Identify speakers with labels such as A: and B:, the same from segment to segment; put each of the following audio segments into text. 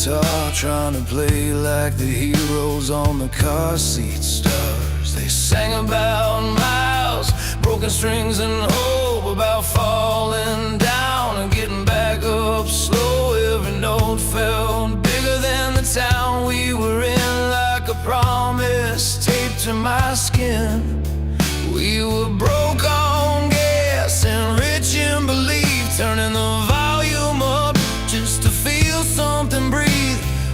A: guitar, trying to play like the heroes on the car seat stars. They sang about miles, broken strings and hope, about falling down and getting back up slow. Every note felt bigger than the town we were in, like a promise taped to my skin. We were broke on gas and rich in belief, turning the volume up just to feel something breathe.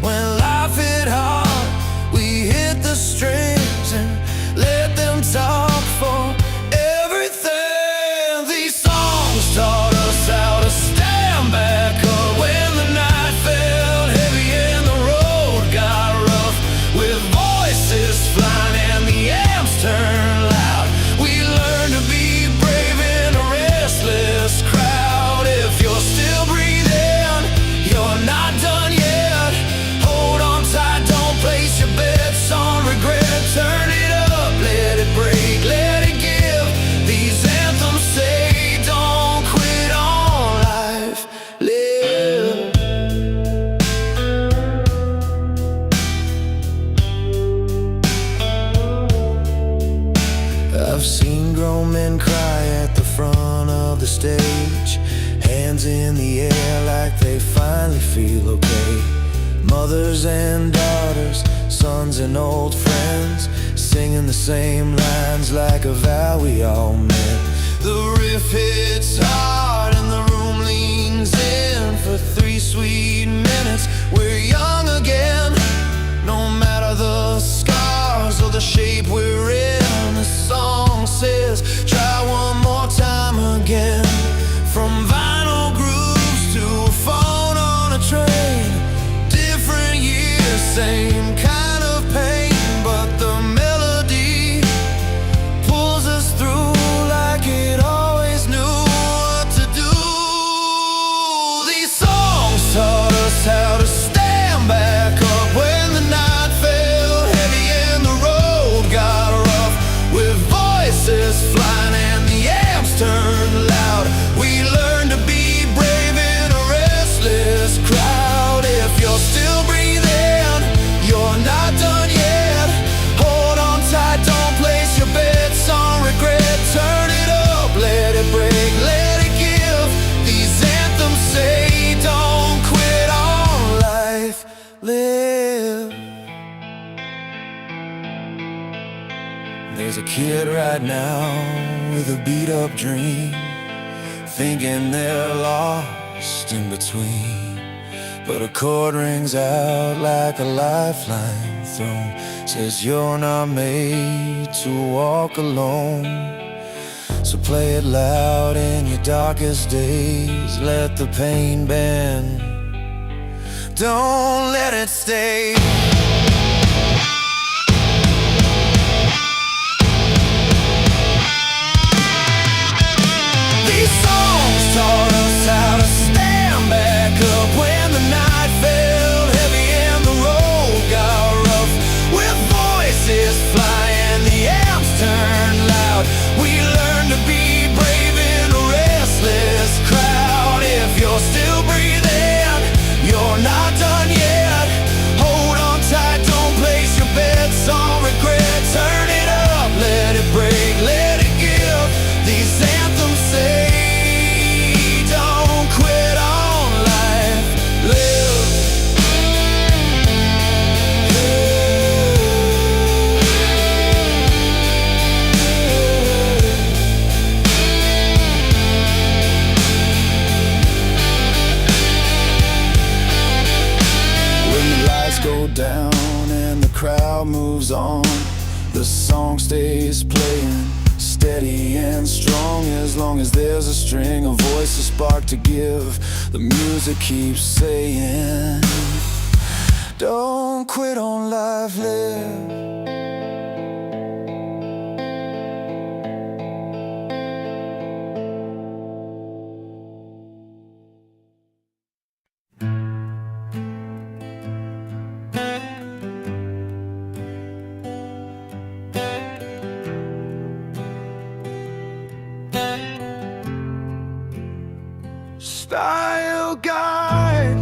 A: When life hit hard, we hit the strings and let them talk for everything. These songs taught us how to stand back up when the night felt heavy and the road got rough, with voices flying and the amps turned loud. We learned to be brave in a restless crowd. If you're still breathing, you're not done yet. Hold on tight, don't place your bets on regret. Turn it up, let it break, let it give. These anthems say don't quit on life, live. I've seen grown men cry at the front of the stage, hands in the air like they finally feel okay. Mothers and daughters, sons and old friends, singing the same lines like a vow we all meant. The riff hits hard and the room leans in for 3 sweet minutes. We're young again, no matter the scars or the shape we're in. The song says, try one more time again. From vinyl grooves to a phone on a train, different years, same kind of pain, but the melody pulls us through like it always knew what to do. These songs taught us how to stand back up when the night felt heavy and the road got rough, with voices flying and the amps turned loud. We learned to be brave in a restless crowd. If you're still breathing, you're not done yet. Hold on tight, don't place your bets on regret. Turn it up, let it break, let it give. These anthems say don't quit on life, live. There's a kid right now with a beat up dream, thinking they're lost in between, but a chord rings out like a lifeline thrown, says you're not made to walk alone. So play it loud in your darkest days, let the pain bend, don't let it stay. These songs taught us how to stand back up when the night felt heavy and the road got rough, with voices flying, the amps turned loud. We learned to be brave in a restless crowd. If you're still breathing, you're not done yet. Hold on tight, don't place your bets on regret. Turn it up, let it break, let it give. These anthems say don't quit on life, live. When the lights go down and the crowd moves on, the song stays playing, steady and strong. As long as there's a string, a voice, a spark to give, the music keeps saying don't quit on life, live. Style guide,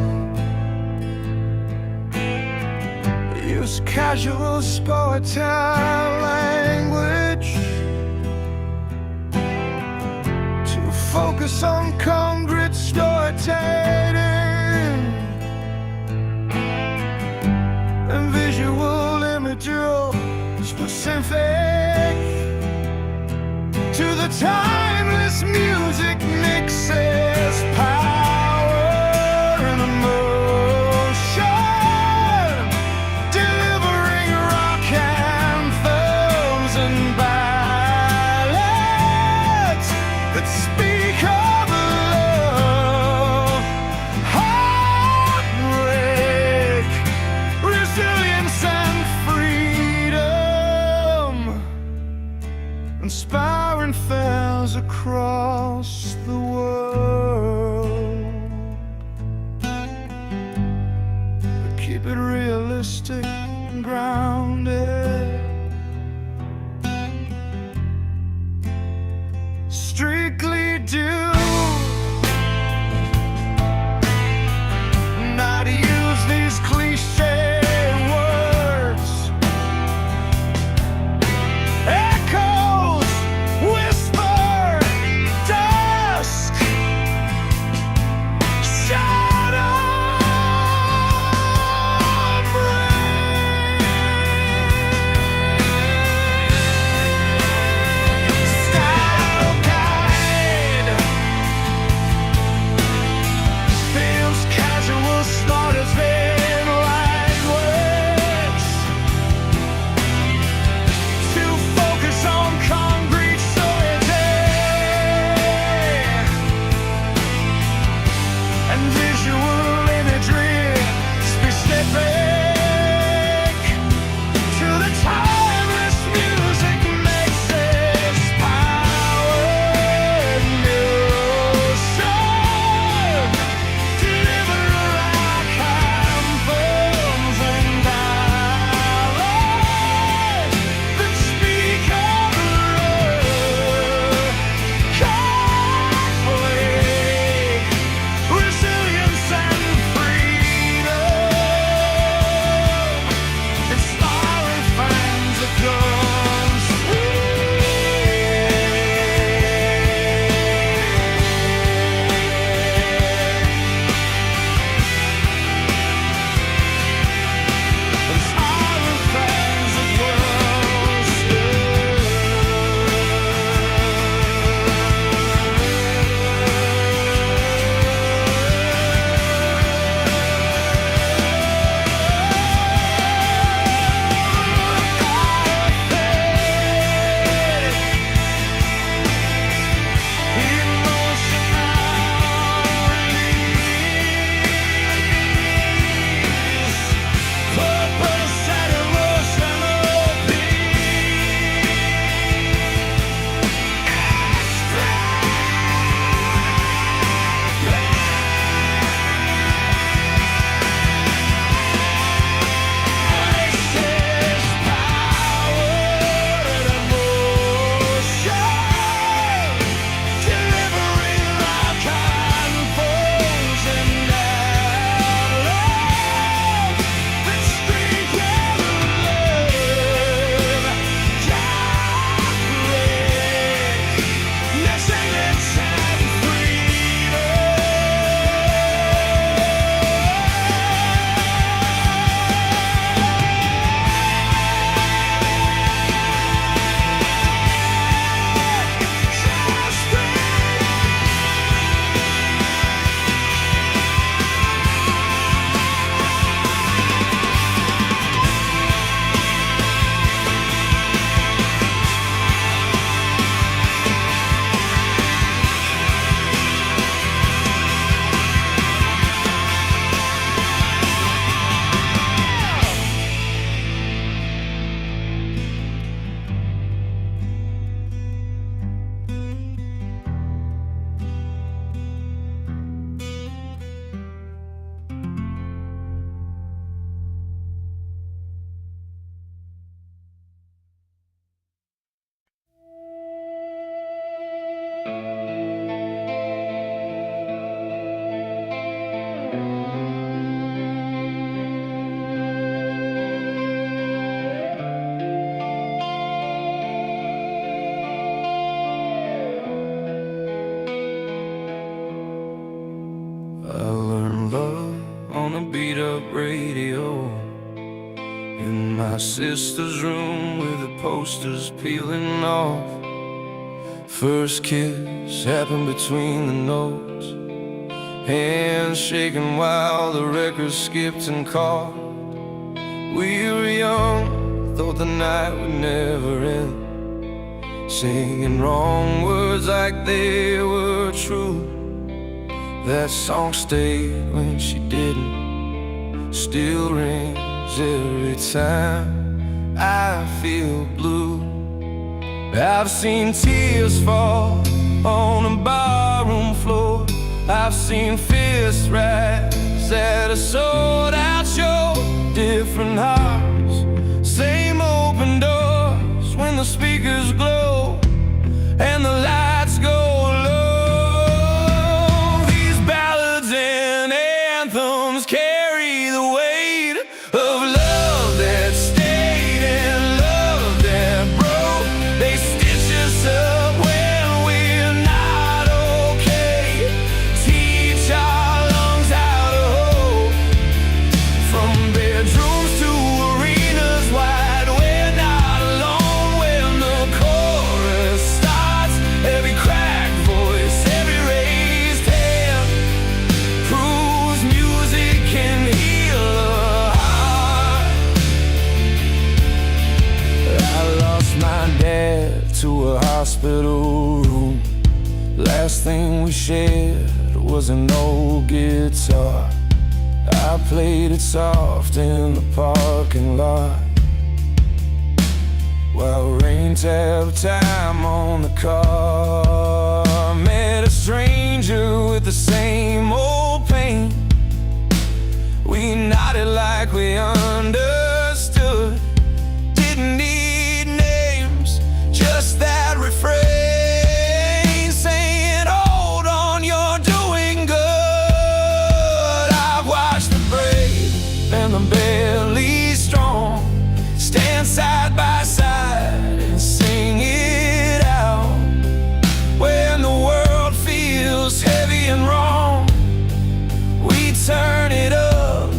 A: casual storytell language, to focus on concrete storytelling and visual imagery specific to the timeless music mixes power and emotion, delivering rock anthems and ballads that speak of love, heartbreak, resilience and freedom, inspiring fans across the world. But keep it realistic and grounded, strictly due not to use these cliche words. Echoes, whisper, dusk, shadow, style guide, on the beat-up radio in my sister's room with the posters peeling off. First kiss happened between the notes, hands shaking while the record skipped and caught. We were young, thought the night would never end, singing wrong words like they were true. That song stayed when she didn't, still rings every time I feel blue. I've seen tears fall on a barroom floor, I've seen fists rise at a sold-out show. Different hearts, same open doors, when the speakers glow and the lights go low. These ballads and anthems carry the weight of love that stayed and love that broke. They stitch us up when we're not okay, teach our lungs how to hope. From bedrooms to arenas wide, we're not alone when the chorus starts. Every cracked voice, every raised hand proves music can heal a heart. I lost my dad to a hospital room. Last thing we shared was an old guitar. I played it soft in the parking lot while rain tapped time on the car. Met a stranger with the same old pain. We nodded like we understood. Didn't need names, just that refrain saying, hold on, you're doing good. I've watched the brave and the barely strong stand side by side and sing it out. When the world feels heavy and wrong, we turn it up,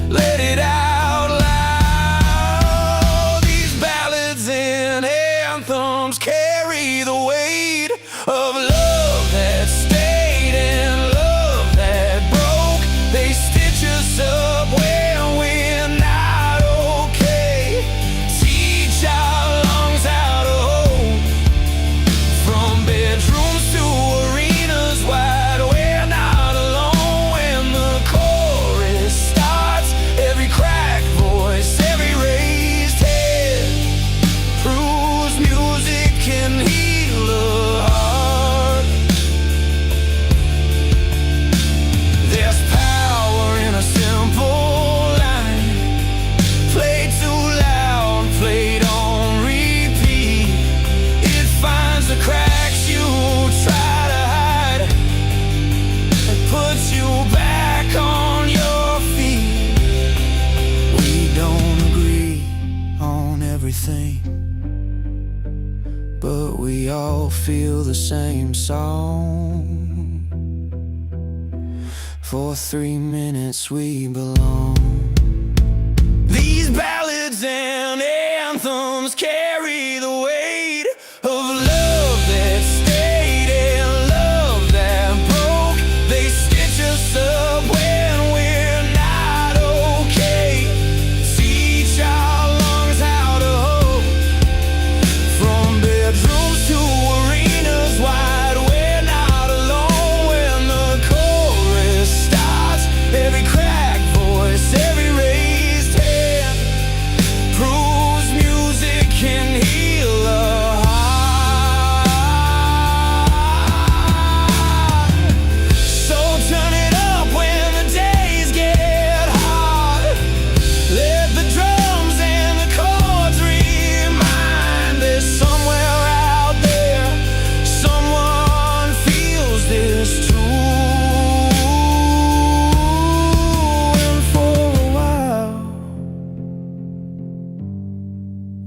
A: let it out loud. These ballads and anthems carry the weight of love that stayed and love that broke. They stitch us up when we're not okay, teach our lungs how to hope. From bedrooms to arenas wide, we're not alone when the chorus starts. Every cracked voice, every raised head proves music can heal a heart. There's power in a simple line, played too loud, played on repeat. It finds the cracks you try to hide and puts you back on your feet. We don't agree on everything, but we all feel the same song. For 3 minutes we belong. These ballads and anthems carry the weight of love that stayed and love that broke. They stitch us up when we're not okay, teach our lungs how to hope. From bedrooms to arenas wide, we're not alone when the chorus starts. Every cracked voice, every raised hand proves music can heal a heart. So turn it up when the days get hard. Let the drums and the chords remind there's somewhere out there someone feels this too. And for a while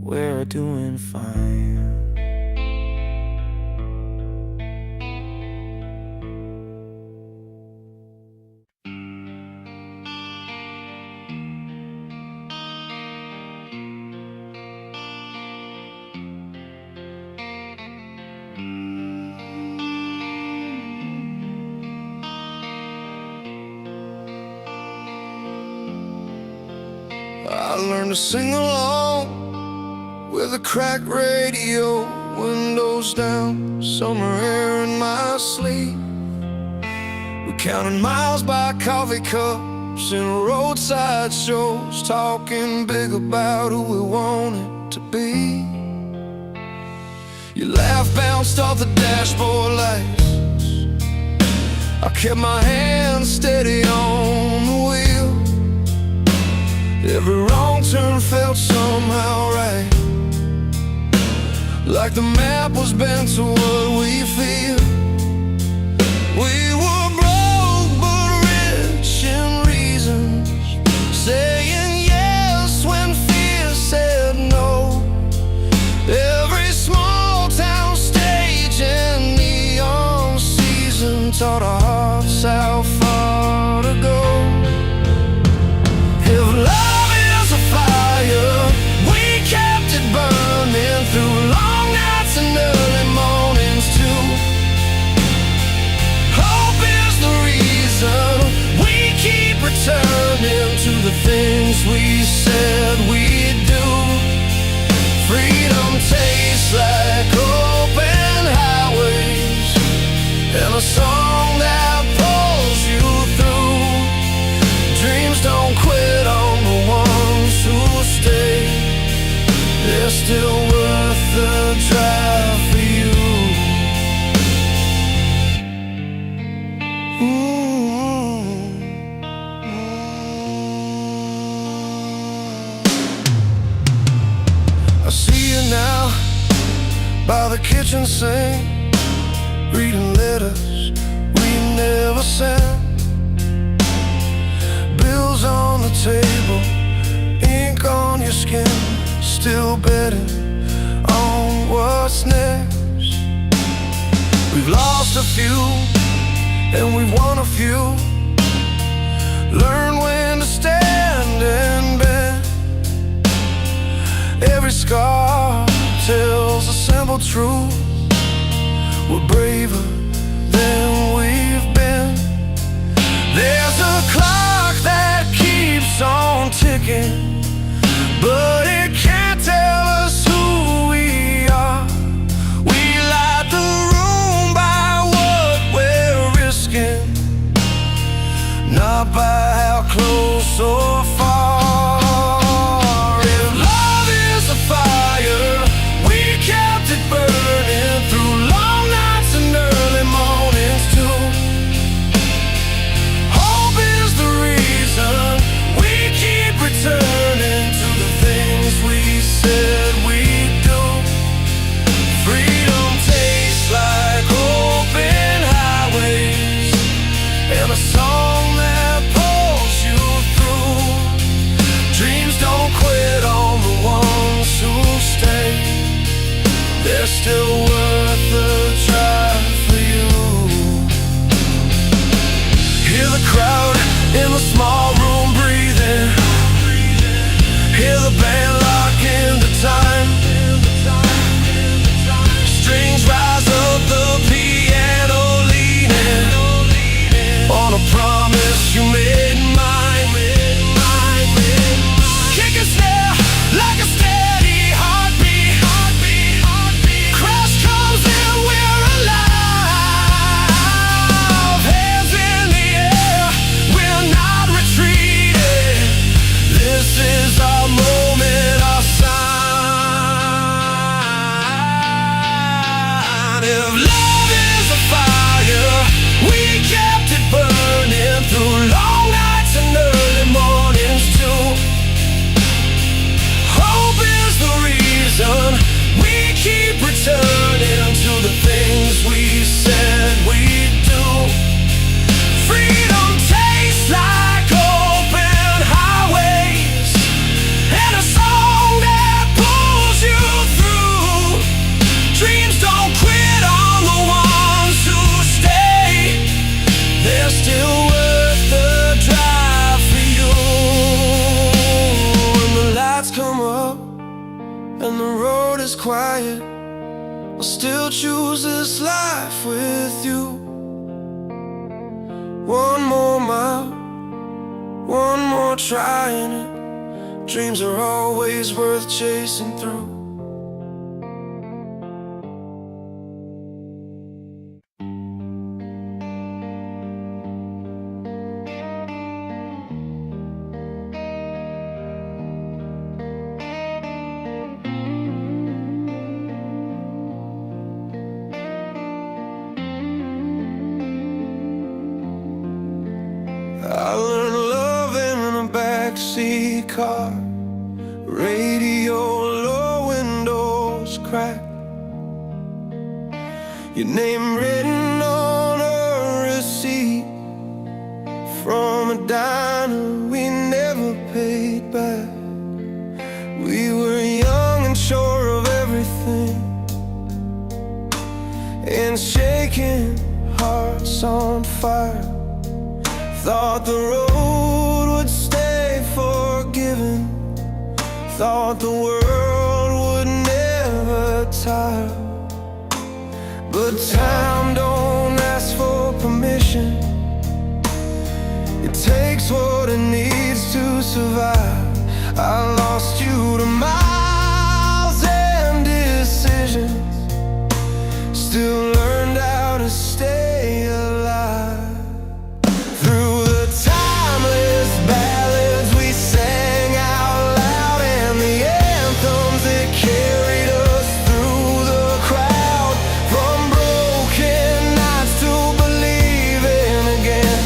A: we're doing fine. I learned to sing along with a cracked radio, windows down, summer air in my sleep. We counted miles by coffee cups and roadside shows, talking big about who we wanted to be. Your laugh bounced off the dashboard lights. I kept my hands steady on the wheel. Every wrong turn felt somehow right, like the map was bent to what we feel. We were broke but rich in reasons, saying yes when fear said no. Every small town stage and neon season taught our hearts how far to go. If love is a fire, we kept it burning through long nights and early mornings too. Hope is the reason we keep returning to the things we said we'd do. Freedom tastes like open highways and a song that pulls you through. Dreams don't quit on the ones who stay. They're still worth the drive for you. I see you now by the kitchen sink, reading letters we never sent. Bills on the table, ink on your skin, still betting on what's next. We've lost a few and we've won a few. Learn when to stand and bend. Every scar tells a simple truth. We're braver than we've been. There's a clock that keeps on ticking, but it can't tell us who we are. We light the room by what we're risking, not by how close or far. If love is a fire, we kept it burning through long nights and early mornings too. Hope is the reason we keep returning to the things we said we'd do. Freedom tastes like open highways and a song that pulls you through. Dreams don't quit on the ones who stay. They're still worth the drive for you. Hear the crowd in the small room breathing. Hear the band lock into time. Strings rise up, the piano leaning on a promise you made mine. Kick and snare like a steady heartbeat. Crash comes and we're alive. Hands in the air, we're not retreating. This is our moment, our sign. If love is a fire, we kept it burning through long nights and early mornings too. Hope is the reason we keep returning to the things we said we'd do. Freedom tastes like open highways and a song that pulls you through. Dreams don't quit on the ones who stay. They're still worth the drive for you. When the lights come up and the road is quiet, I'll still choose this life with you. One more mile, one more trying it. Dreams are always worth chasing through. I learned love in a backseat car, radio low, windows cracked, your name written on a receipt from a diner we never paid back. We were young and sure of everything, and shaking hearts on fire. Thought the road would stay forgiven, thought the world would never tire. But time don't ask for permission, it takes what it needs to survive. I lost you to miles and decisions, still learned how to stay alive. Through the timeless ballads we sang out loud, and the anthems that carried us through the crowd. From broken nights to believing again,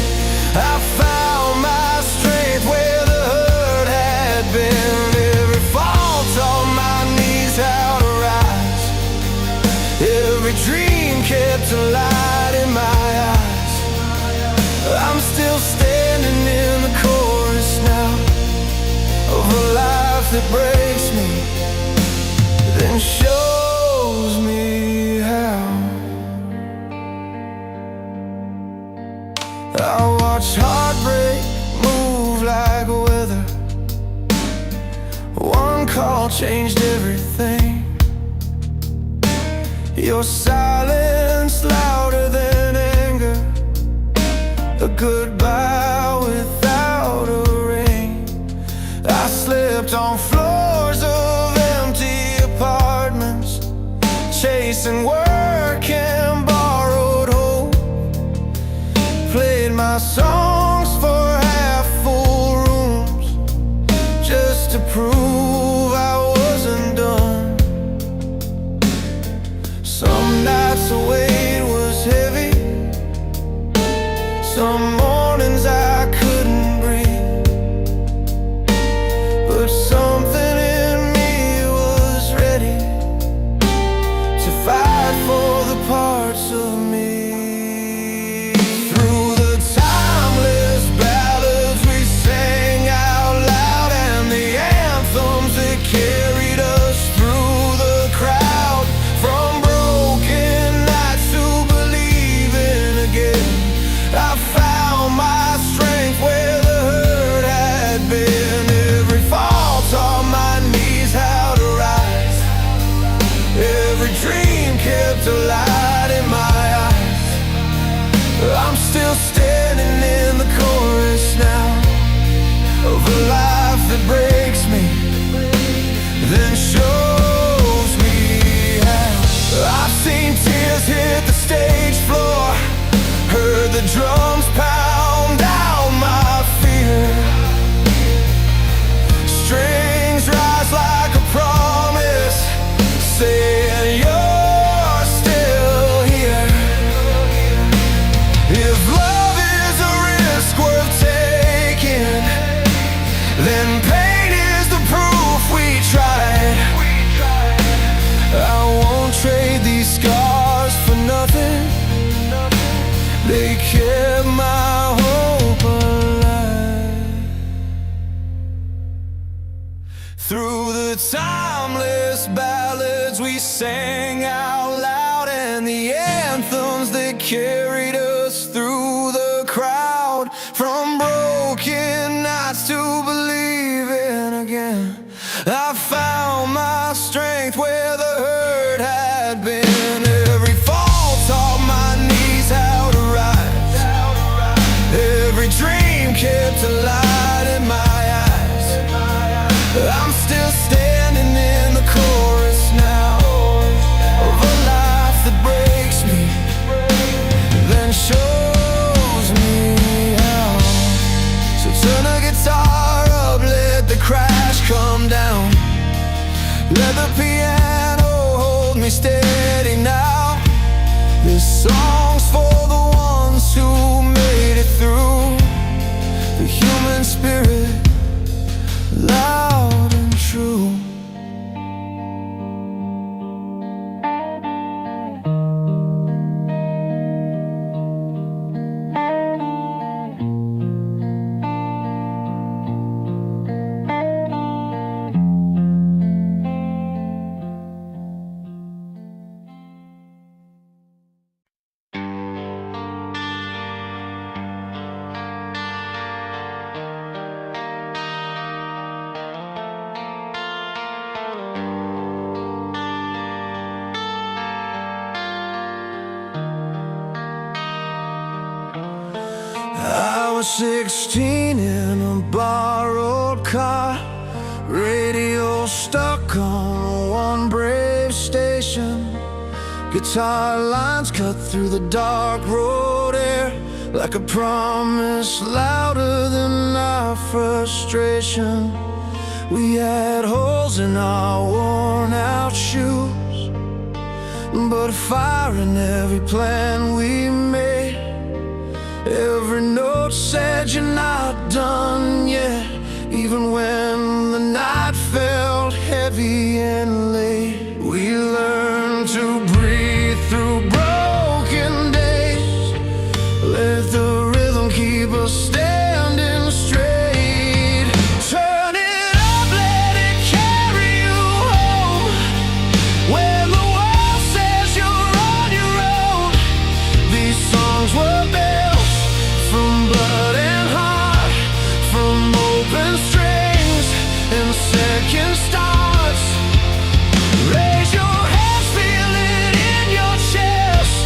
A: I found my strength where the hurt had been. Every fall taught my knees how to rise, every dream kept a light in my eyes. I'm still standing in the chorus now of a life that breaks me, then shows me how. I watch heartbreak move like weather, one call changed everything. Your silence louder than anger, a goodbye without a ring. I slept on floors of empty apartments, chasing work and borrowed hope. Played my songs for half-full rooms, just to prove I wasn't done. Some nights the weight was heavy, some mornings I couldn't breathe, but something in me was ready to fight for the parts of me. Through the timeless ballads we sang out loud, and the anthems that carried us through the crowd. From broken nights to believing again, I found my strength where the hurt had been. Every fall taught my knees how to rise, every dream kept a light in my eyes. I'm still standing in the chorus now of a life that breaks me, then shows me how. I've seen tears hit the stage floor, heard the drums pound out my fear. Strings rise like a promise, saying you're still here. If love is a risk worth taking, then pain is the proof we tried. I won't trade these scars for nothing, they kept my hope alive. Through the timeless ballads we sang out loud, and the anthems that carried us through the crowd. From broken nights to believing again, I found my strength where the hurt had been. Every fall taught my knees how to rise, every dream kept a light in my eyes. come down. Let the piano hold me steady now. This song's for the ones who made it through. The human spirit, loud and true. I was 16 in a borrowed car, radio stuck on one brave station. Guitar lines cut through the dark road air like a promise louder than our frustration. We had holes in our worn out shoes, but a fire in every plan we made. Every note said you're not done yet, even when the night felt heavy and late. We learned to breathe through broken days, let the rhythm keep us standing straight. Turn it up, let it carry you home. When the world says you're on your own, these songs were built from blood and heart, from open strings and second starts. Raise your hands, feel it in your chest.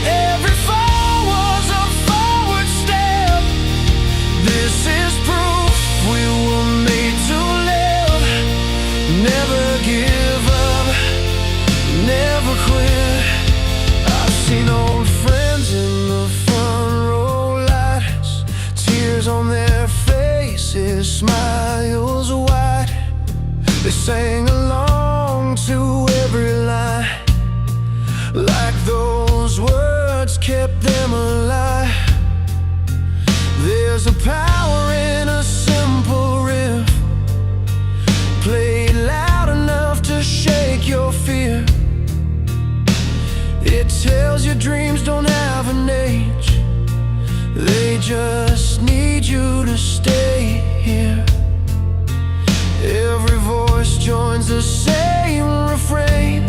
A: Every fall was a forward step. This is proof we were made to live. Never give up, never quit. I've seen old friends in the front row lights, tears on their faces, smiles wide. They sang along to every line, like those words kept them alive. There's a power in a simple riff, played loud enough to shake your fear. It tells your dreams don't have an age, they just need you to stay here. Every voice joins the same refrain,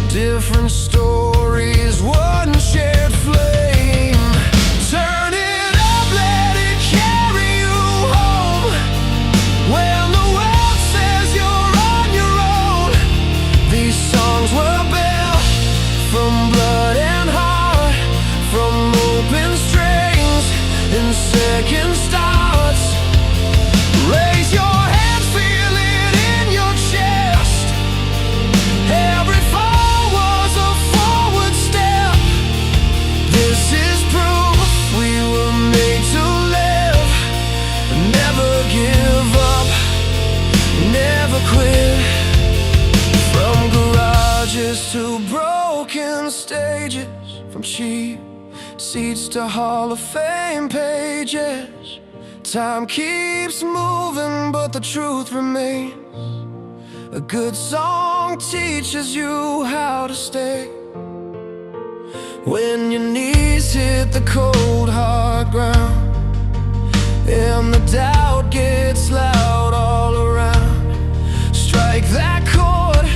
A: different stories, one shared flame. Turn it up, let it carry you home. When the world says you're on your own, these songs were built from blood and heart, from open strings and second starts. Raise your hands, feel it in your chest. Every fall was a forward step. This is proof we were made to live. Never give up, never quit. From garages to broken stages, from cheap seats to Hall of Fame pages. Time keeps moving, but the truth remains. A good song teaches you how to stay. When your knees hit the cold hard ground and the doubt gets loud all around, strike that chord,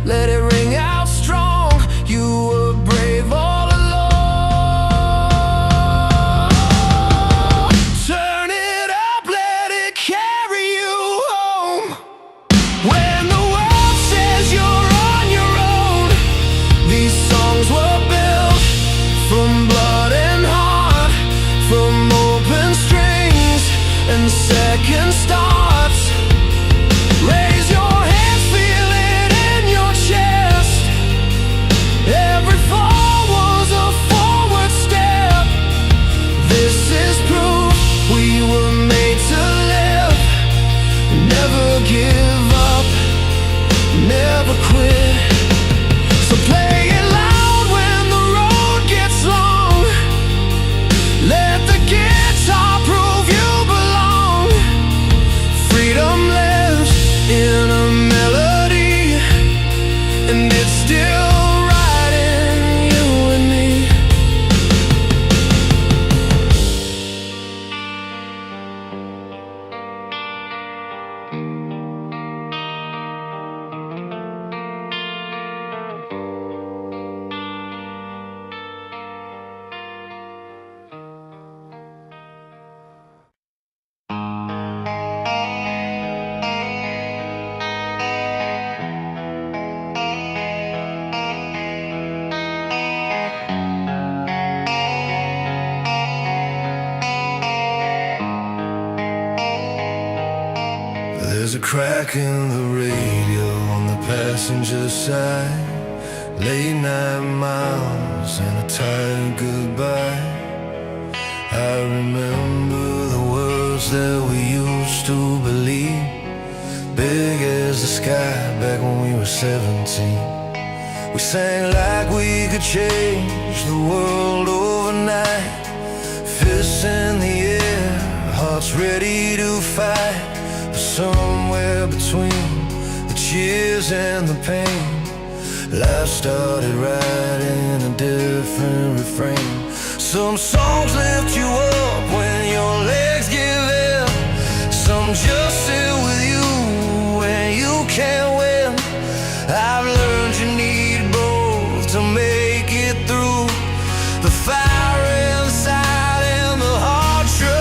A: let it ring out strong. You were brave all along. Turn it up, let it carry you home. When the world says you're on your own, these songs were built from blood and heart, from open strings and second starts. Raise your hands, feel it in your chest. Every fall was a forward step. This is proof we were made to live. There's a crack in the radio on the passenger side, late night miles and a tired goodbye. I remember the words that we used to believe, big as the sky back when we were 17. We sang like we could change the world overnight, fists in the air, hearts ready to fight. But somewhere between the cheers and the pain, life started writing a different refrain. Some songs lift you up when your legs give in, some just sit with you when you can't win. I've learned you need both to make it through the fire inside and the hard truth.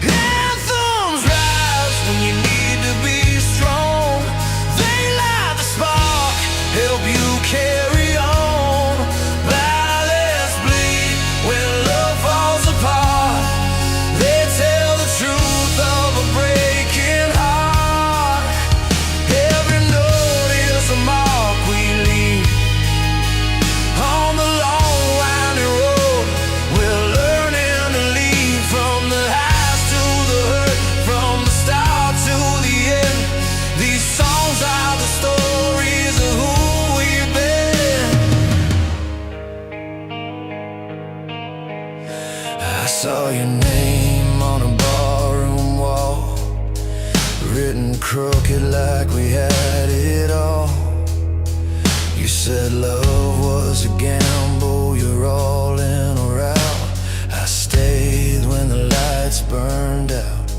A: Anthems rise when you need to be strong. They light the spark, help you carry on. Ballads bleed when love falls apart. They tell the truth of a breaking heart. Every note is a mark we leave on the long winding road. We're learning to lead from the highs to the hurt, from the start to the end. These songs are the stories of who we've been. I saw your name on a barroom wall, written crooked like we had it all. You said love was a gamble, you're all in or out. I stayed when the lights burned out.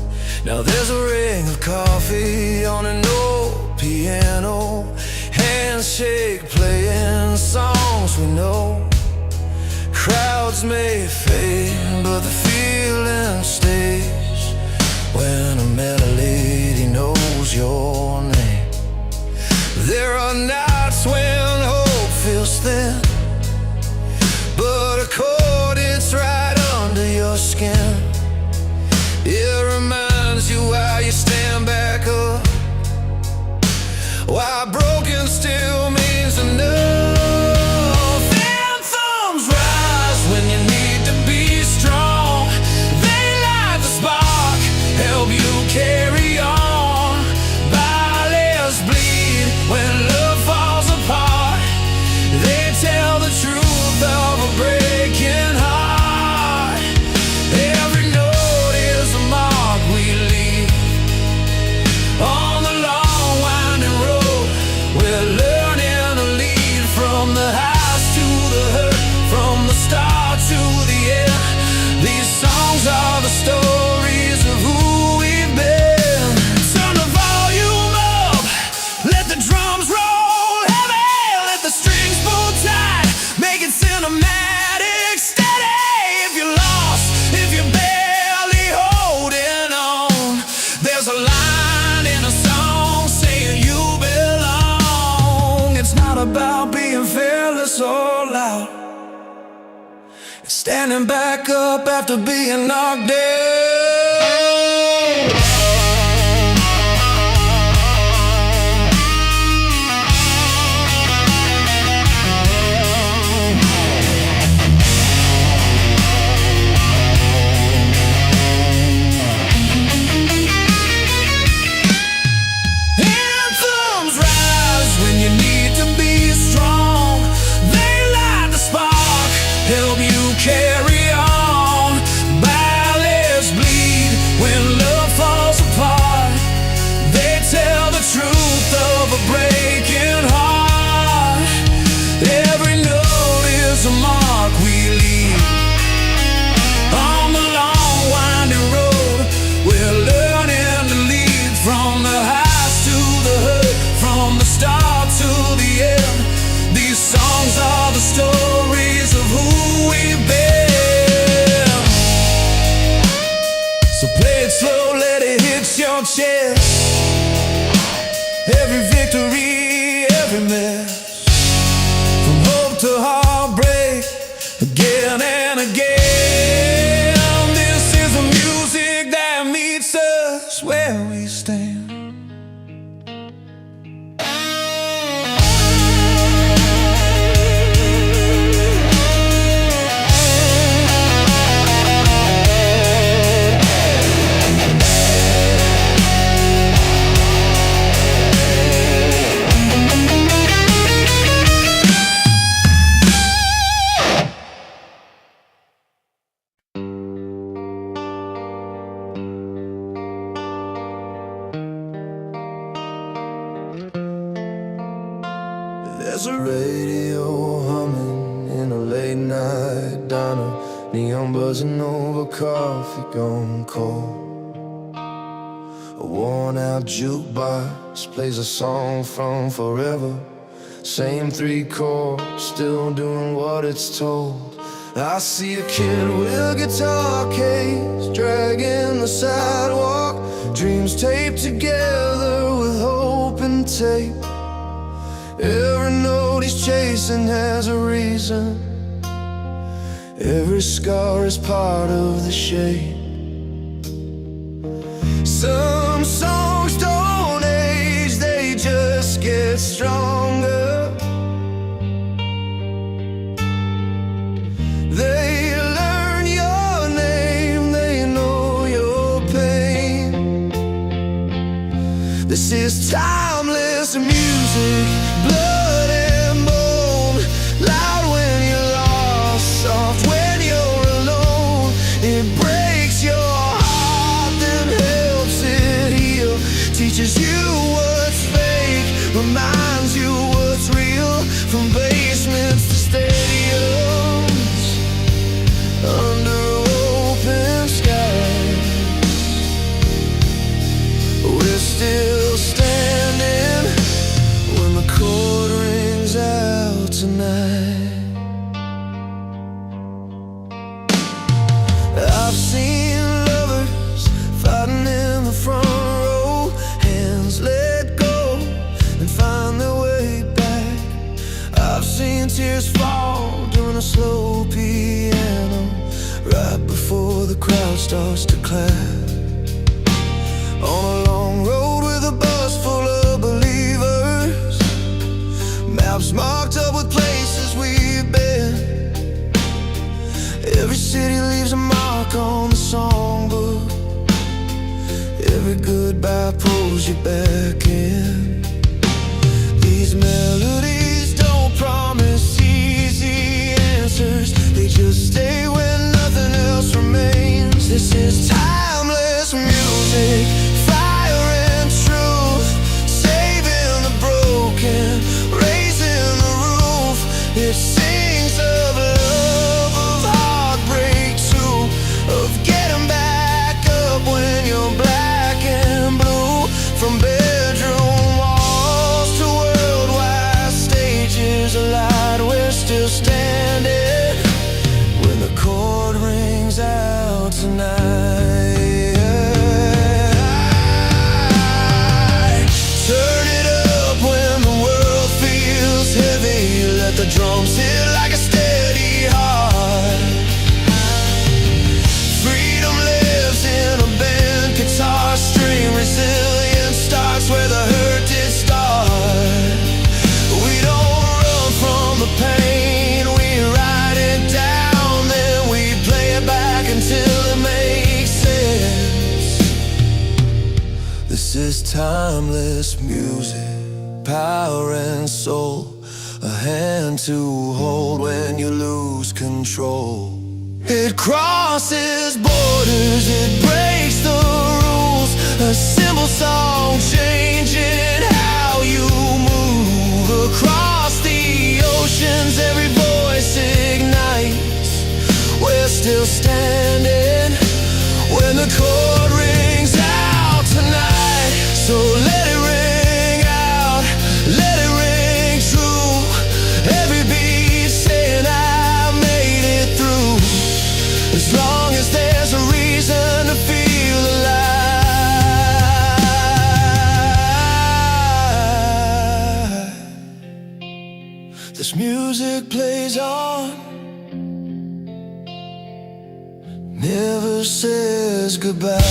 A: Now there's a ring of coffee on an old piano, handshake playing songs we know. Crowds may fade, but the feeling stays when a melody knows your name. There are nights when hope feels thin, but a chord, it's right under your skin. It reminds you why you stand back up, why broken still means enough. Anthems rise when you need to be strong. They light the spark, help you carry on. Ballads bleed when love falls apart. They tell the truth of a breaking heart. Every note is a mark we leave on the long winding road. We're learning to lead from the highs to the hurt, from the start to the end. These songs are the stories of who we've been. Turn the volume up, let the drums roll heavy, let the strings pull tight, make it cinematic, steady. If you're lost, if you're barely holding on, there's a line in a song saying you belong. It's not about being fearless or loud, it's standing back up after being knocked down. Anthems rise when you need to be strong. They light the spark, help you carry on. Ballads bleed when love falls apart. They tell the truth of a breaking heart. Every note is a mark we leave on the long winding road. We're learning to lead from the highs to the hurt, from the start to the end. These songs are the stories of who we've been. So play it slow, let it hit your chest. Every victory, every miss, from hope to heartbreak, again and again. This is the music that meets us. There's a radio humming in a late night diner, neon buzzing over coffee gone cold. A worn out jukebox plays a song from forever, same three chords, still doing what it's told. I see a kid with a guitar case dragging the sidewalk, dreams taped together with hope and tape. Every note he's chasing has a reason, every scar is part of the shape. Some songs don't age, they just get stronger. They learn your name, they know your pain. This is timeless music, blood and bone, loud when you're lost, soft when you're alone. It breaks your heart, then helps it heal, teaches you what's fake, reminds you what's real. From basements to stadiums, under open skies, we're still standing when the chord rings out tonight. I've seen lovers fighting in the front row, hands let go and find their way back. I've seen tears fall during a slow piano, right before the crowd starts to clap. On a long road with a bus full of believers, maps marked up with places we've been. Every city leaves a mark on the songbook, every goodbye pulls you back in. These melodies don't promise easy answers, they just stay when nothing else remains. This is timeless music, fire and truth, saving the broken, raising the roof. It sings of love, of heartbreak too, of getting back up when you're black and blue. From bedroom walls to worldwide stages alight, we're still standing when the chord rings out tonight. Turn it up when the world feels heavy, let the drums hit like a steady heart. Freedom lives in a band guitar string, resilience starts where the hurt did start. We don't run from the pain, we write it down, then we play it back until it makes sense. This is timeless music, power and soul, a hand to hold when you lose control. It crosses borders, it breaks the rules, a simple song changing how you move. Across the oceans, every voice ignites, we're still standing when the chord rings out tonight. So let it ring out, let it ring true, every beat saying I made it through. As long as there's a reason to feel alive, this music plays on, never says goodbye.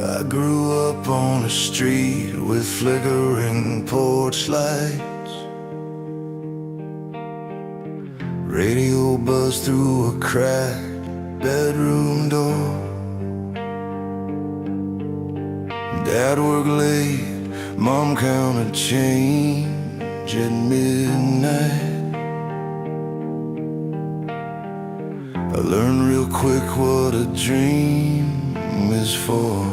A: I grew up on a street with flickering porch lights. Radio buzzed through a cracked bedroom door. Dad worked late, Mom counted change at midnight. I learned real quick what a dream is for.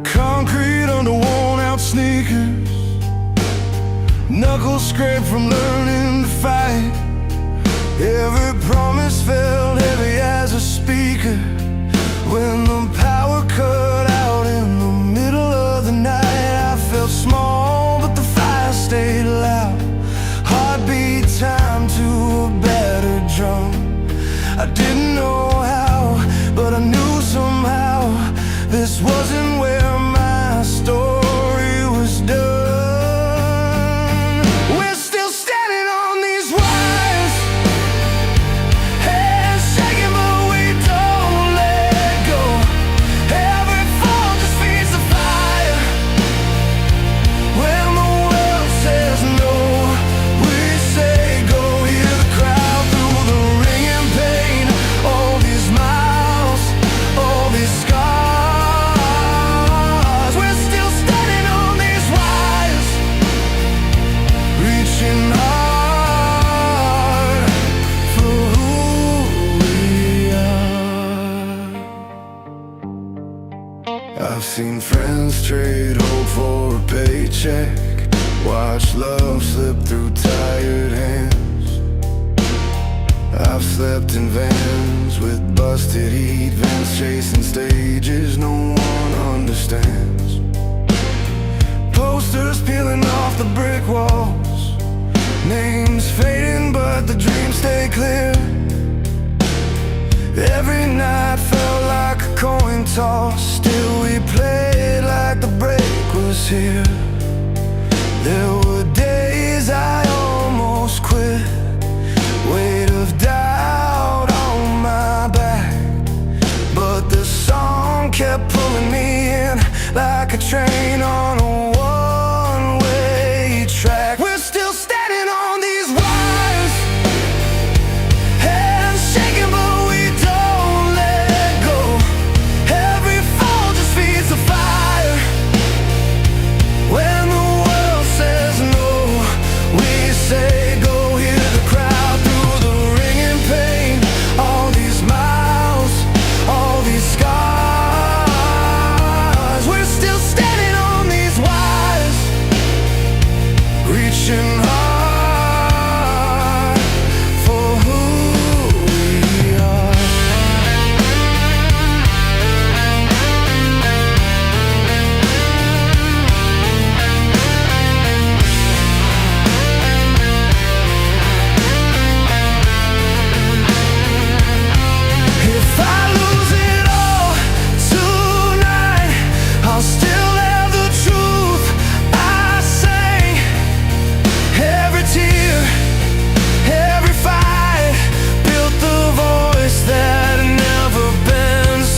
A: Concrete under worn-out sneakers, knuckles scraped from learning to fight. Every promise felt heavy as a speaker when the power cut out in the middle of the night. I felt small, but the fire stayed loud. Heartbeat time to a battered drum. I didn't know how, but I knew somehow this wasn't where my story was done. We're still standing on these wires, hands shaking but we don't let go. Every fall just feeds the fire. When the world says no, we say go. Hear the crowd through the ringing pain. All these miles, all these scars. We're still standing on these wires, reaching hard for who we are. I've seen friends trade hope for a paycheck, watch love slip through tired hands. I've slept in vans with busted heat vents, chasing stages no one understands. Posters peeling off the brick walls, names fading but the dreams stay clear. Every night felt like a coin toss, still we played like the break was here. There were days I almost quit, weight of doubt on my back, but the song kept pulling me in like a train on a one-way track. We're still standing on these wires, hands shaking but we don't let go. Every fall just feeds the fire. When the world says no, we say go. Hear the crowd through the ringing pain. All these miles, all these scars. We're still standing on these wires, reaching hard for who we are. If I lose it all tonight, I'll still have the truth I say. Every tear, every fight, built the voice that never bends.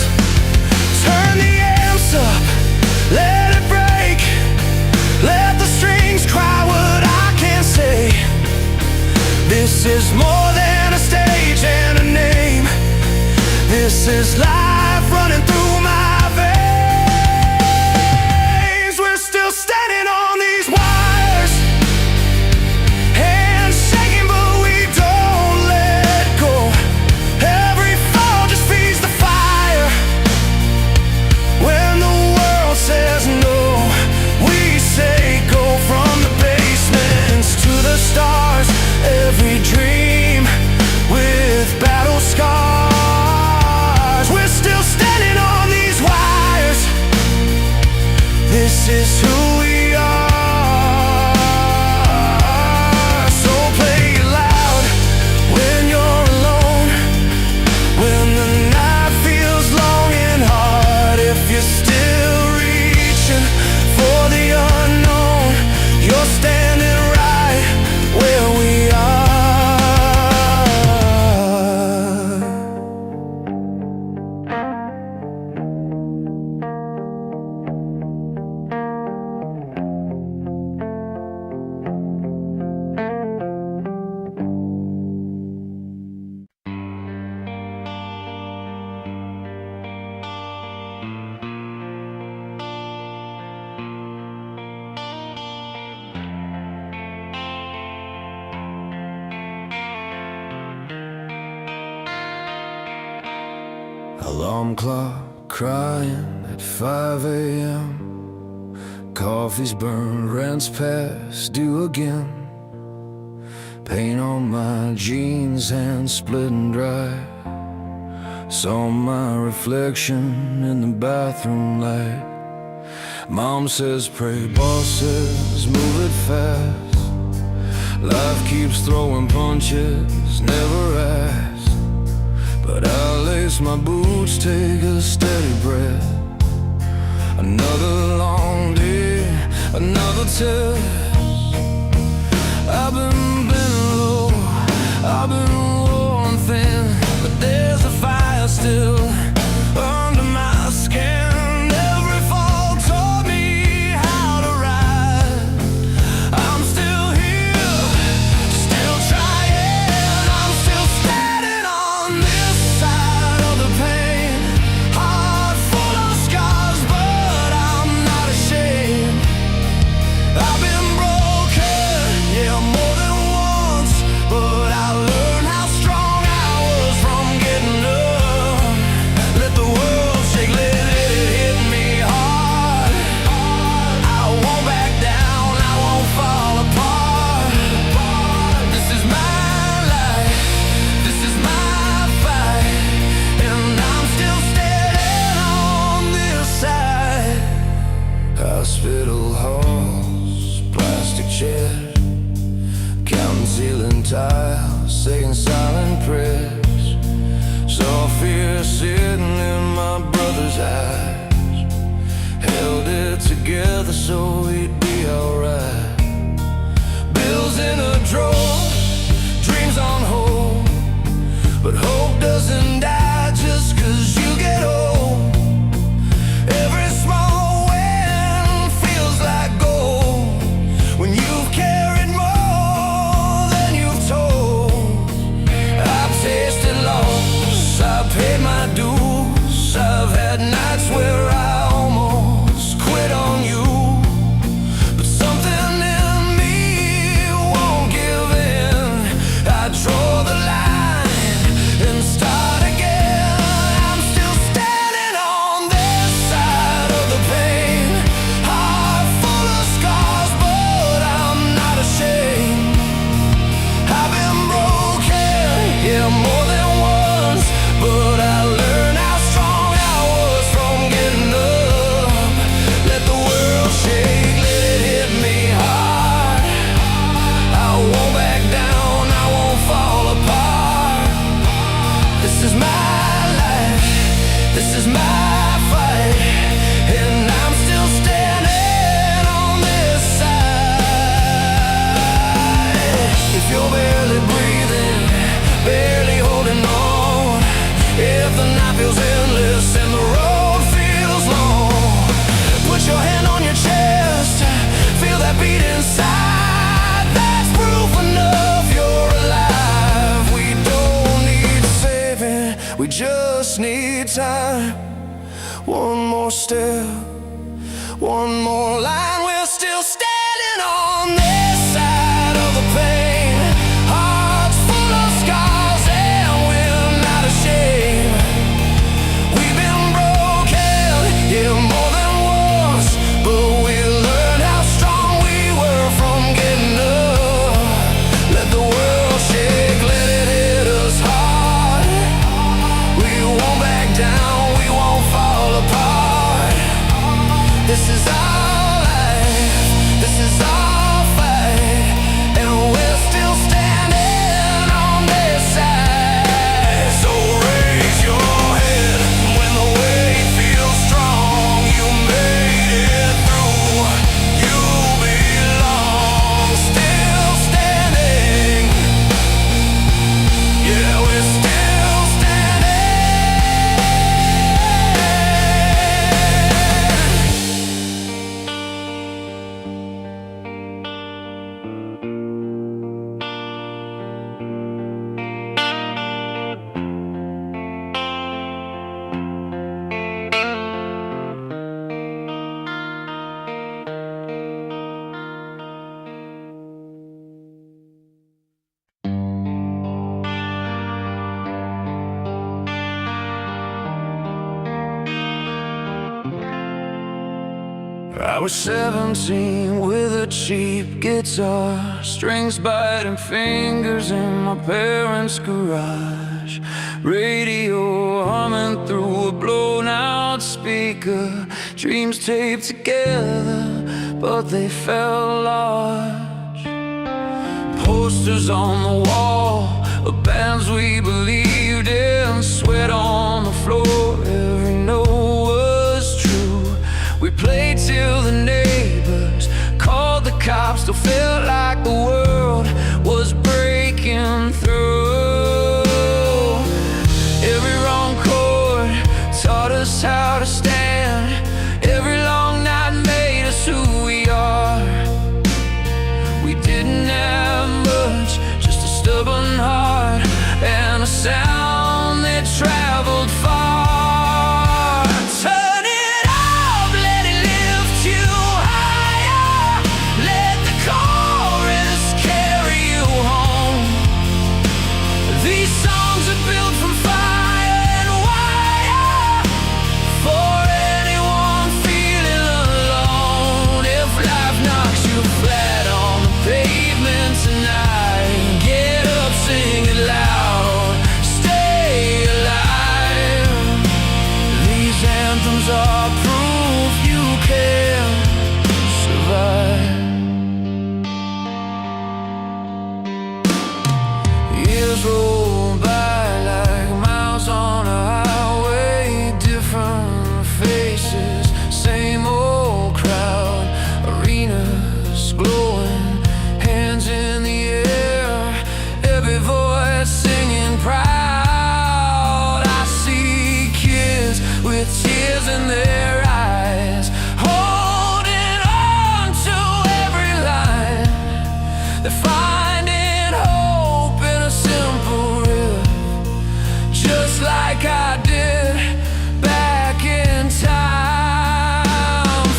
A: Turn the amps up, let it break. Let the strings cry what I can't say. This is more than a stage and a name. This is life running through my veins. We're still standing on these wires, hands shaking but we don't let go. Every fall just feeds the fire. When the world says no, we say go. From the basements to the stars, every dream with battle scars. We're still standing on these wires. This is who we are. So play it loud when you're alone, when the night feels long and hard. If you're still reaching for the unknown, you're standing right where we are. Alarm clock crying at 5 a.m. Coffee's burned, rent's past due again. Paint on my jeans, hands splitting dry. Saw my reflection in the bathroom light. Mom says pray, boss says move it fast. Life keeps throwing punches, never ask. But I lace my boots, take a steady breath. Another long day, another test. I've been low, I've been worn thin, but there's a fire still under my skin. Every fall taught me how to ride. I'm still here, still trying. I'm still standing on this side of the pain. Heart full of scars, but I'm not ashamed. I've been broken, yeah, more than once, but I learned how strong I was from getting up. Let the world shake, let it hit me hard. I won't back down, I won't fall apart. This is my life, this is my fight, and I'm still standing on this side. Hospital halls, plastic chairs, counting ceiling tiles, saying silent prayers. Saw fear sitting in my brother's eyes. Held it together so we'd be alright. Bills in a drawer, dreams on hold, but hope doesn't die just 'cause you get old. Every small win feels like gold when you've carried more than you've told. I've tasted loss, I've paid my dues. I've had nights where I almost quit on you, but something in me won't give in. I draw the line and start again. I'm still standing on this side of the pain. Heart full of scars, but I'm not ashamed. I've been broken, yeah, more than once, but I learned how strong I was from getting up. Let the world shake, let it hit me hard. I won't back down, I won't fall apart. This is my life, this is my fight, and I'm still standing on this side. If you're barely breathing, barely holding on, if the night feels endless and the road feels long, put your hand on your chest, feel that beat inside. That's proof enough you're alive. We don't need saving, we just need time. One more step, one more line, we're still standing on this side of the pain. Hearts full of scars and we're not ashamed. We've been broken, yeah, more than once, but we learned how strong we were from getting up. Let the world shake, let it hit us hard. We won't back down, we won't fall apart. This is our life, I was 17 with a cheap guitar, strings biting fingers in my parents' garage, radio humming through a blown out speaker, dreams taped together but they fell large. Posters on the wall of bands we believed in, sweat on the floor, every note was true. We played till the neighbors called the cops, still felt like the world was breaking through. Every wrong chord taught us how to stand, every long night made us who we are. We didn't have much, just a stubborn heart and a sound that traveled far. Roll by like miles on a highway, different faces, same old crowd, arenas glowing, hands in the air, every voice singing proud. I see kids with tears in their eyes, holding on to every line. They're finding hope in a simple riff, just like I did back in time.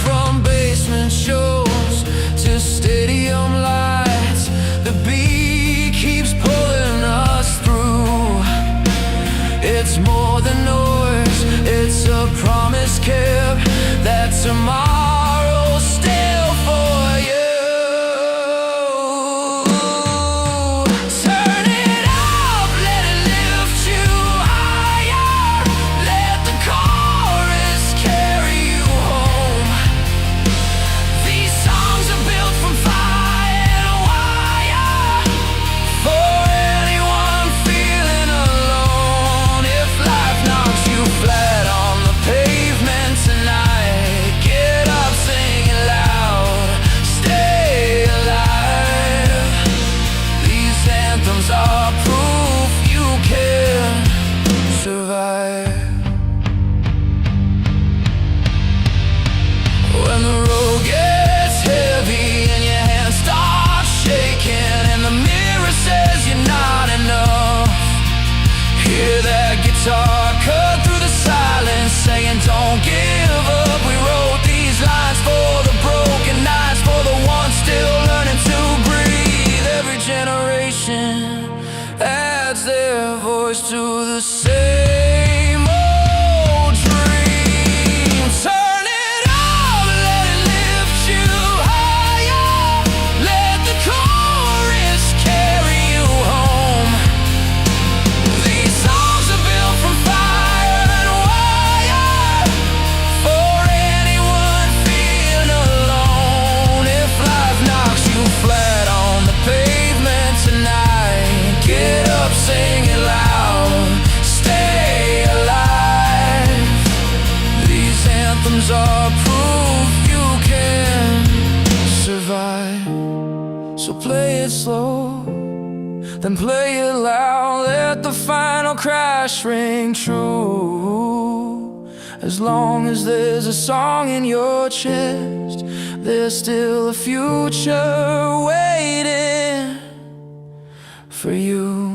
A: From basement shows to stadium lights, the beat keeps pulling us through. It's more than noise, it's a promise kept that tomorrow's still for you. When the road gets heavy and your hands start shaking and the mirror says you're not enough, hear that guitar cut through the silence saying don't give up. We wrote these lines for the broken nights, for the ones still learning to breathe. Every generation adds their voice to the same old dream. Turn it up, let it lift you higher, let the chorus carry you home. These songs are built from fire and wire, for anyone feeling alone. If life knocks you flat on the pavement tonight, get up, sing it loud, stay alive. These anthems are proof you can survive. So play it slow, then play it loud, let the final crash ring true. As long as there's a song in your chest, there's still a future waiting for you.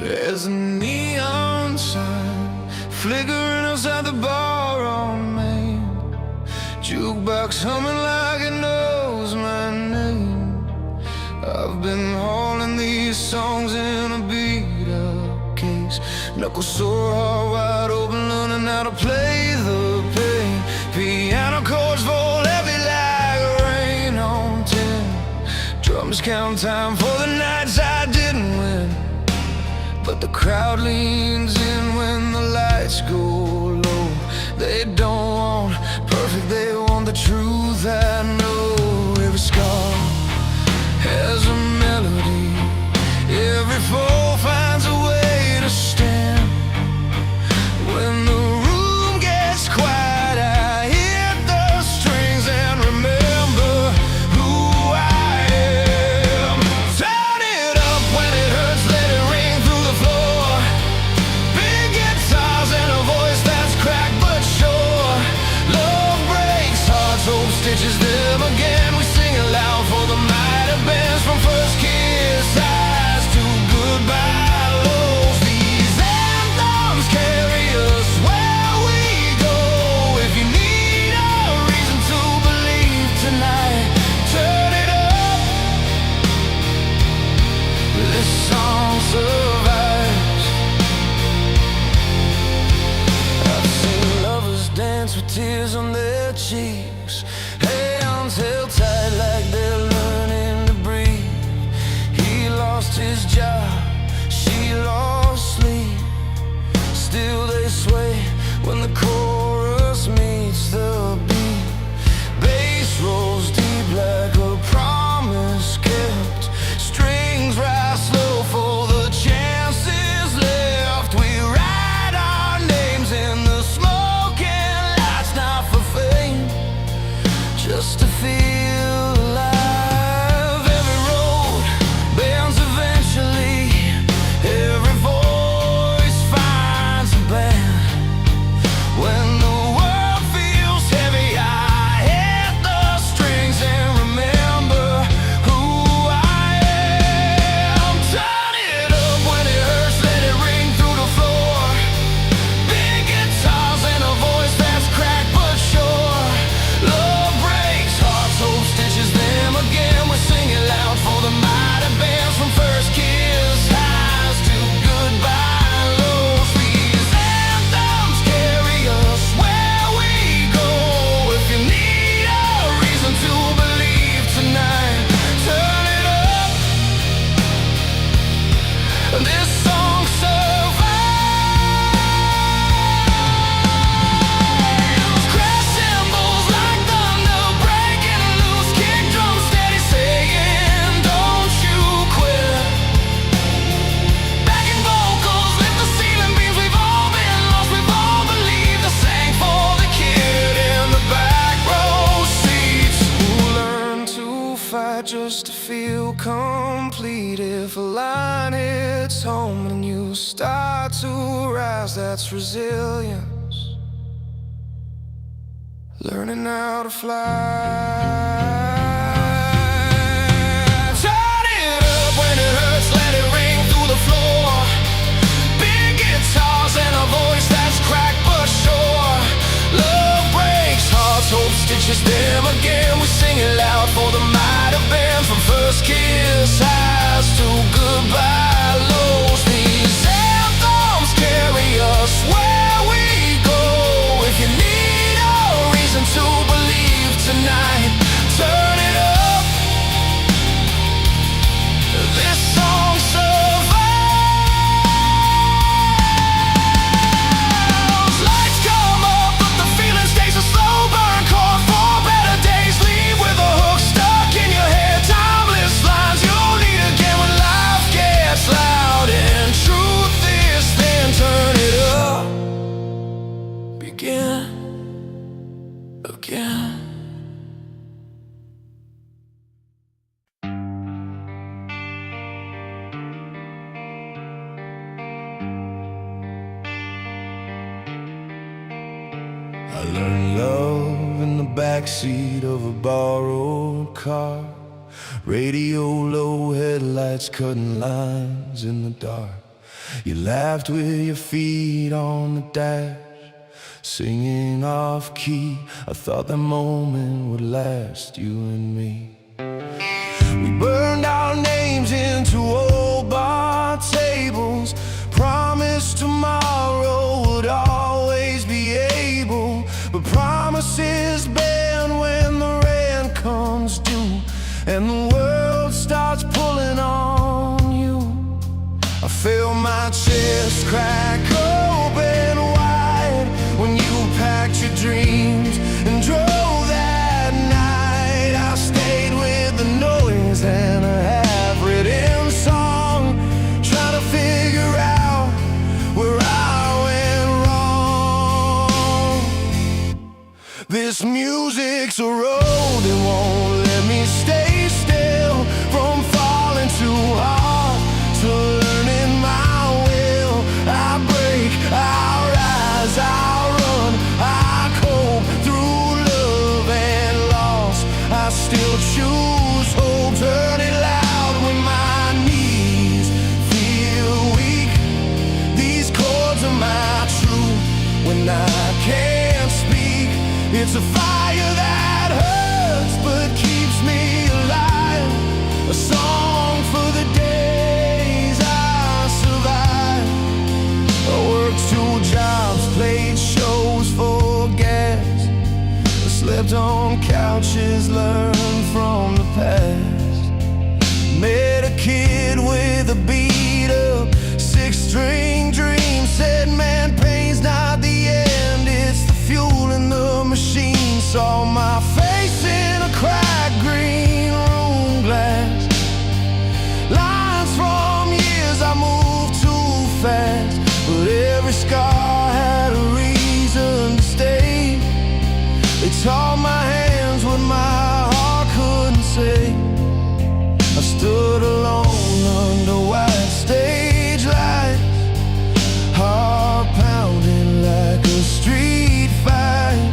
A: There's a neon sign flickering outside the bar on Main, jukebox humming like it knows my name. I've been hauling songs in a beat-up case. Knuckles sore, heart wide open, learning how to play the pain. Piano chords fall heavy like rain on tin. Drums count time for the nights I didn't win. But the crowd leans in when the lights go low. They don't want perfect, they want the truth. I know every scar has a melody. Every fall finds a way to stand. When the room gets quiet, I hit the strings and remember who I am. Turn it up when it hurts, let it ring through the floor. Big guitars and a voice that's cracked but sure. Love breaks hearts, hope stitches them again. We sing it loud for the might have beens. From first kiss highs to goodbye lows. These anthems carry us where we go. If you need a reason to believe tonight, turn it up. This song survives. I've seen lovers dance with tears on their cheeks, hands held tight like they're learning to breathe. He lost his job, she lost sleep. Still they sway when the chorus meets the beat. Bass rolls deep like a promise kept. Strings rise slow for the chances left. We write our names in the smoking lights, not for fame, just to feel alive. Every road bends eventually. Every voice finds a band. When the world feels heavy, I hit the strings and remember who I am. Turn it up when it hurts, let it ring through the floor. Big guitars and a voice that's cracked but sure. Love breaks hearts, hope stitches them again. We sing it loud for the might have beens. From first kiss highs to goodbye lows. These anthems carry us where we go. If you need a reason to believe tonight, turn it up. This song survives. Crash cymbals like thunder breaking loose. Kick drums steady saying, don't you quit. Backing vocals lift the ceiling beams. We've all been lost, we've all believed. I sang for the kid in the back row seats, who learned to fight just to feel complete. If a line hits home and you start to rise, that's resilience. Learning how to fly. Turn it up when it hurts, let it ring through the floor. Big guitars and a voice that's cracked but sure. Love breaks hearts, hope stitches them again. We sing it loud for the might have been. From first kiss highs to goodbye lows. These anthems carry us where we go. If you need a reason to believe tonight, turn it up. This song survives. Lights come up, but the feeling stays a slow burn. Caught for better days, leave with a hook stuck in your head. Timeless lines you'll need again when life gets loud and truth is thin. Turn it up. Begin again. I learned love in the backseat of a borrowed car. Radio low, headlights cutting lines in the dark. You laughed with your feet on the dash, singing off key. I thought that moment would last, you and me. We burned our names into old my chest crack open wide when you packed your dreams and drove that night. I stayed with the noise and a half-written song, trying to figure out where I went wrong. This music's a road that won't let me stay still, from falling too hard to learning my will. I break, I rise, I run, I cope through love and loss. I still choose hope, turn it loud when my knees feel weak. These chords are my truth when I can't speak. It's a fire that hurts but keeps me alive, a song for the days I survived. I worked 2 jobs, played shows for gas, I slept on couches, learned from the past. Met a kid with a beat-up 6-string dream, said man, pain's not the end, it's the fuel in the machine. Saw my face in a cracked green room glass, lines from years I moved too fast, but every scar had a reason to stay. They taught my hands what my heart couldn't say. I stood alone under white stage lights, heart pounding like a street fight,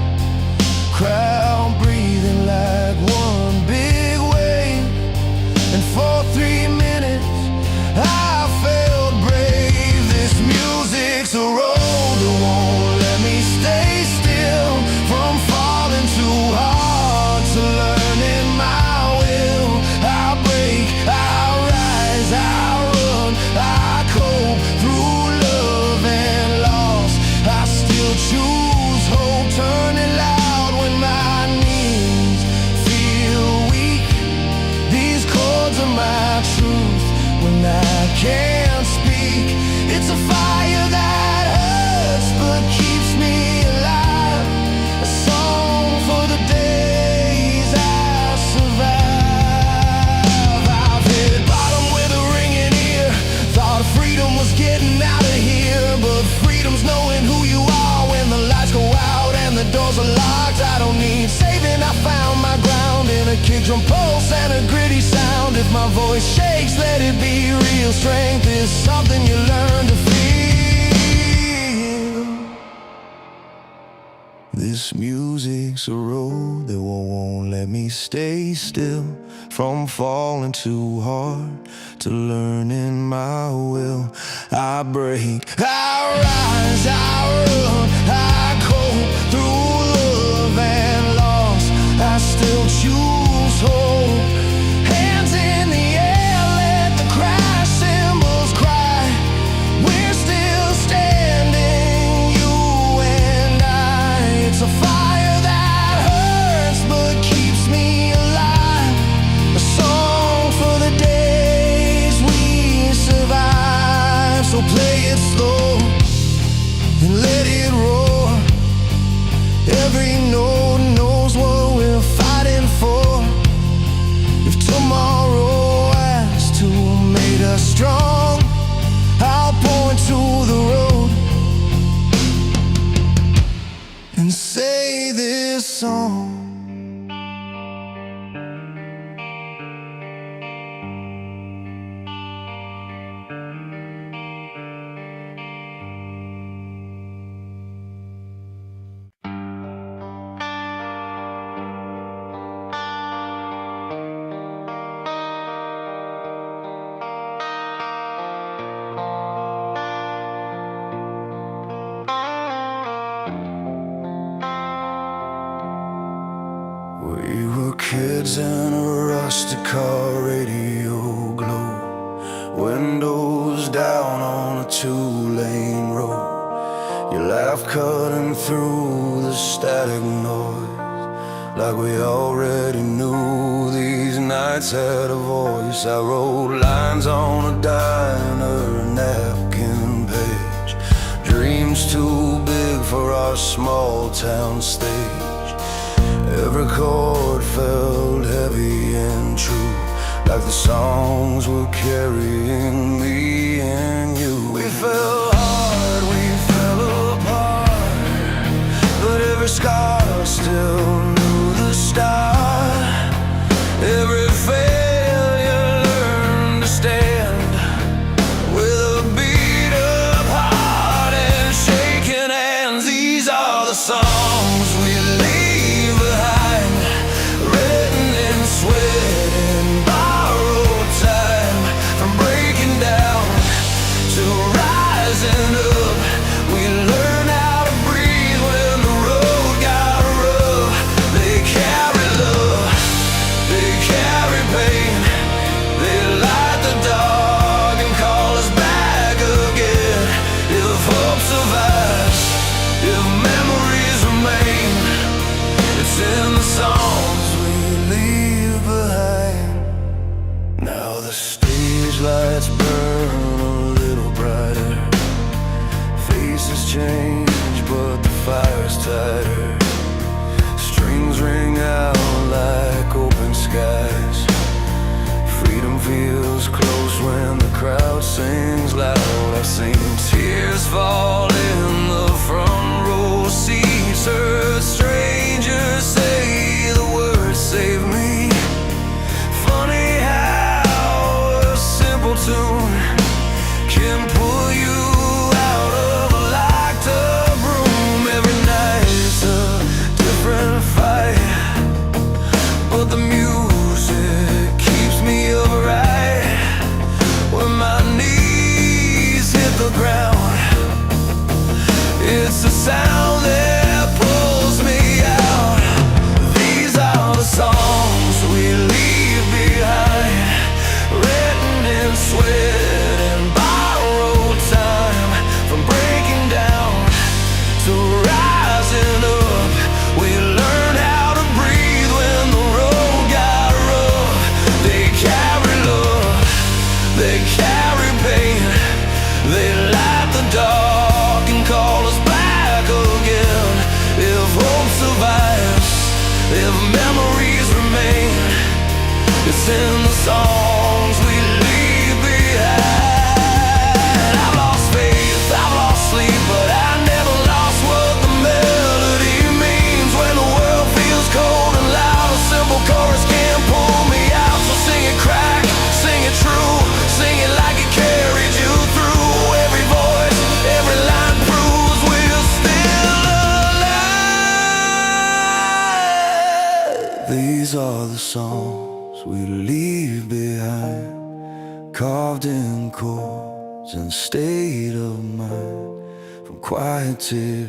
A: crowd breathing like one big wave. And for 3 minutes I felt brave. This music's a road that won't let me stay still, from falling too hard to learning my will. I break, I rise, I run, I cope through love and loss. I still choose hope, turn it loud when my knees feel weak. These chords are my truth when I can't speak. It's a fire that hurts but keeps me alive, a song for the days I survive. I've hit bottom with a ringing ear, thought freedom was getting out of here, but freedom's knowing who you are when the lights go out and the doors are locked. I don't need saving, I found my ground in a kick drum pulse and a gritty sound. If my voice shakes, let it be real. Strength is something you learn to feel. This music's a road that won't let me stay still, from falling too hard to learning my will. I break, I rise, I run, I cope through love and loss. I still choose hope. Hands in the air, let the crash cymbals cry. We're still standing, you and I. It's a fire that hurts but keeps me alive, a song for the days we survive. So play it slow and let it roar. Every note knows what we're fighting for. If tomorrow asks to make us strong, I'll point to the road and say this song. We were kids in a rusty car, radio glow, windows down on a 2-lane road. Your laugh cutting through the static noise, like we already knew these nights had a voice. I wrote lines on a diner napkin for our small town stage. Every chord felt heavy and true, like the songs were carrying me and you. We fell hard, we fell apart, but every scar still knew the start. Every failure learned to stand with a beat of heart and shaking hands. These are the songs we leave behind, written in sweat and borrowed time. From breaking down to rising up, we learn how to breathe when the road got rough. They carry love, they carry pain, they light the dark and call us back again. If hope survives, if memories remain, it's in the songs we leave behind. Now the stage lights burn a little brighter, faces change but the fire's tighter. Strings ring out like open skies. Freedom feels close when the crowd sings loud. I've seen tears fall in the front row seats, heard strangers say the words save me. Funny how a simple tune can pull you out of a locked up room. Every night's a different fight, but the music keeps me upright. When my knees hit the ground, it's the sound that pulls me out. These are the songs we leave behind, written in sweat and borrowed time. From breaking down to rising up, we learn how to breathe when the road got rough. They carry love, they carry pain, they light the dark and call us back again. If hope survives, if memories remain, it's in the songs we leave behind. I've lost faith, I've lost sleep, but I never lost what the melody means. When the world feels cold and loud, a simple chorus can pull me out. So sing it crack, sing it true, sing it like it carried you through. Every voice, every line proves we're still alive. These are the songs we leave behind, carved in chords and state of mind. From quiet tears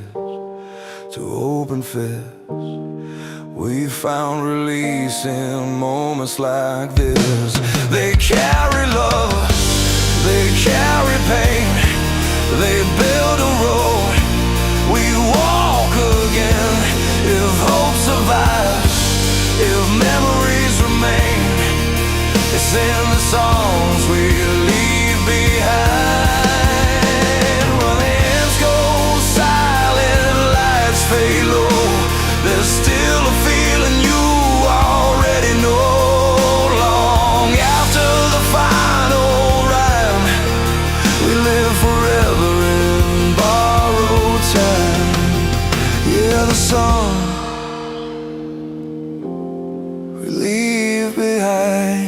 A: to open fists, we found release in moments like this. They carry love, they carry pain, they build a road, we walk again. If hope survives, if memories remain, it's in the songs we leave behind. When the ends go silent, lights fade low, there's still a feeling you already know. Long after the final rhyme, we live forever in borrowed time. Yeah, the song we leave behind.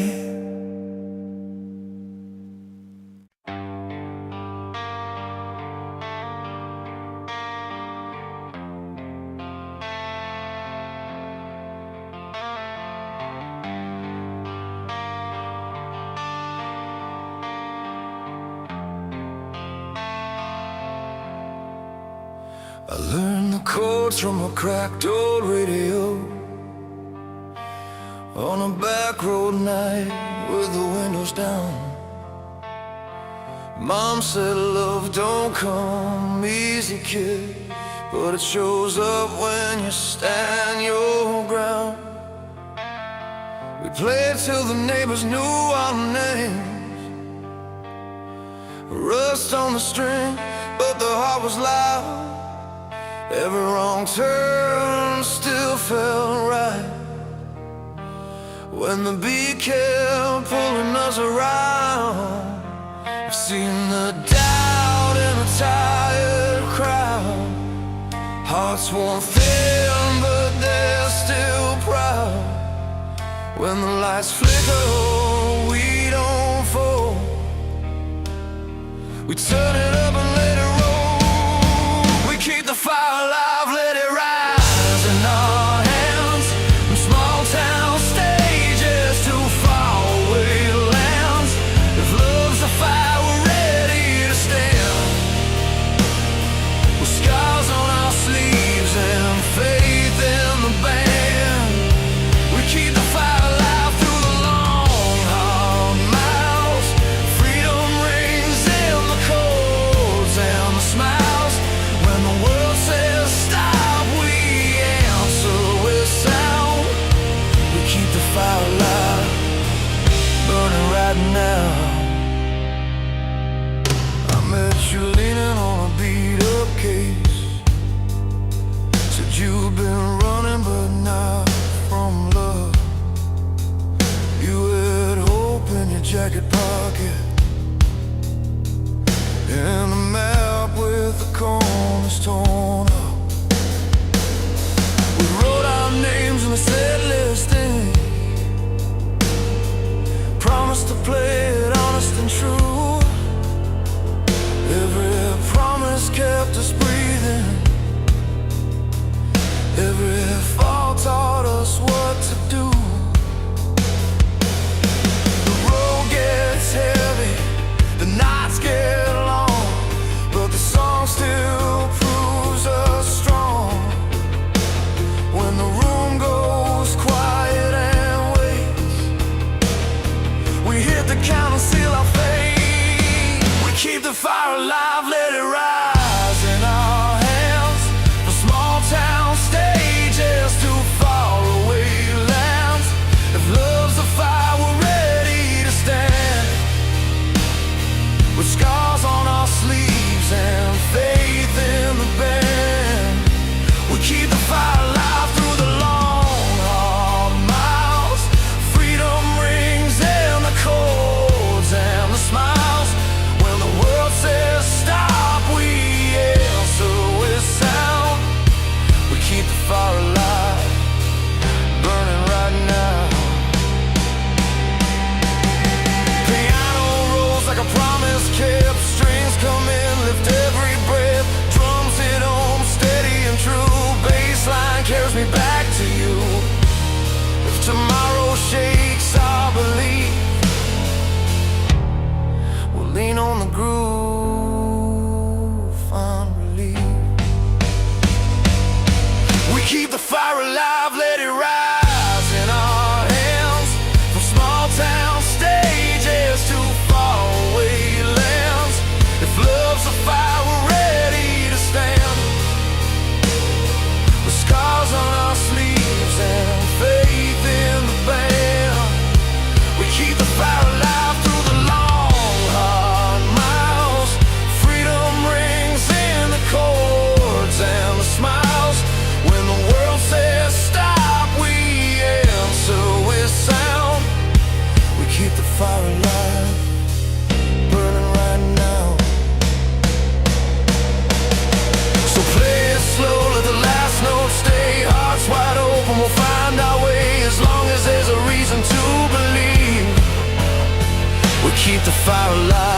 A: I learned the chords from a cracked old radio on a back road night with the windows down. Mom said love don't come easy, kid, but it shows up when you stand your ground. We played till the neighbors knew our names, rust on the string, but the heart was loud. Every wrong turn still felt right. When the beat kept pulling us around, I've seen the doubt in a tired crowd. Hearts won't thin, but they're still proud. When the lights flicker, we don't fall. We turn it up and let it roll. We keep the fire alive, let it rise in our hands. From small town stages to faraway lands. If love's a fire, we're ready to stand. With scars on our sleeves and faith in the band. We keep the fire alive through the long, hard miles. Freedom rings in the chords and the smiles. When the world says stop, we answer with sound. We keep the fire alive, burning right now. I met you leaning on a beat-up case. Said you've been running but not from love. You had hope in your jacket pocket, and a map with the corners torn up. We wrote our names in the set listing. Promised to play it honest and true. Every promise kept us breathing. Every fall taught us what to do. The road gets heavy, the nights get long, but the song still proves us strong. When the room goes quiet and waits, we hit the count and seal our fate. We keep the fire alive, let it rise in our hands. From small town stages to faraway lands. If love's a fire, we're ready to stand. With scars on our sleeves and faith in the band. We keep the fire alive through the long, hard miles. Freedom rings in the chords and the smiles. When the world says stop, we answer with sound. We keep the fire alive, burning right now. Piano rolls like a promise kept. Strings come in, lift every breath. Drums hit home, steady and true. Bassline carries me back to you. If tomorrow shakes our belief, we'll lean on the groove, find relief. We keep the fire alive, let it rise in our hands. From small town stages to faraway lands. If love's a fire, we're ready to stand. With scars on our sleeves and faith in the band. We keep the fire alive through the long, hard miles. Freedom rings in the chords and the smiles. When the world says stop, we answer with sound. We keep the fire alive, burning right now. So play it slow, let the last note stay. Hearts wide open, we'll find our way. As long as there's a reason to believe, we keep the fire alive.